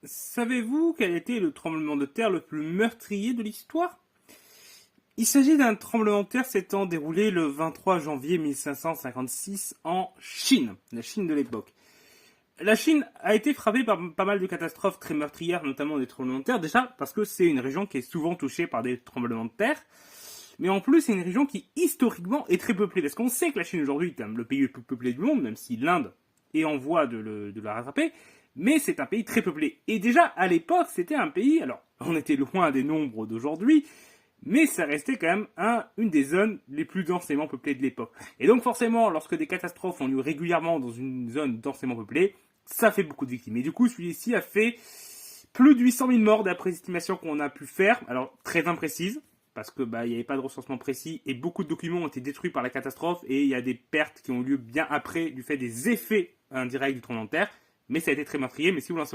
Savez-vous quel était le tremblement de terre le plus meurtrier de l'histoire? Il s'agit d'un tremblement de terre s'étant déroulé le 23 janvier 1556 en Chine, la Chine de l'époque. La Chine a été frappée par pas mal de catastrophes très meurtrières, notamment des tremblements de terre, déjà parce que c'est une région qui est souvent touchée par des tremblements de terre, mais en plus c'est une région qui historiquement est très peuplée, parce qu'on sait que la Chine aujourd'hui est le pays le plus peuplé du monde, même si l'Inde est en voie de la rattraper, mais c'est un pays très peuplé. Et déjà à l'époque c'était un pays, alors on était loin des nombres d'aujourd'hui, mais ça restait quand même une des zones les plus densément peuplées de l'époque. Et donc forcément, lorsque des catastrophes ont lieu régulièrement dans une zone densément peuplée, ça fait beaucoup de victimes. Et du coup, celui-ci a fait plus de 800 000 morts d'après les estimations qu'on a pu faire, alors très imprécises, parce que il n'y avait pas de recensement précis, et beaucoup de documents ont été détruits par la catastrophe, et il y a des pertes qui ont eu lieu bien après, du fait des effets indirects du tremblement de terre, mais ça a été très meurtrier, mais si vous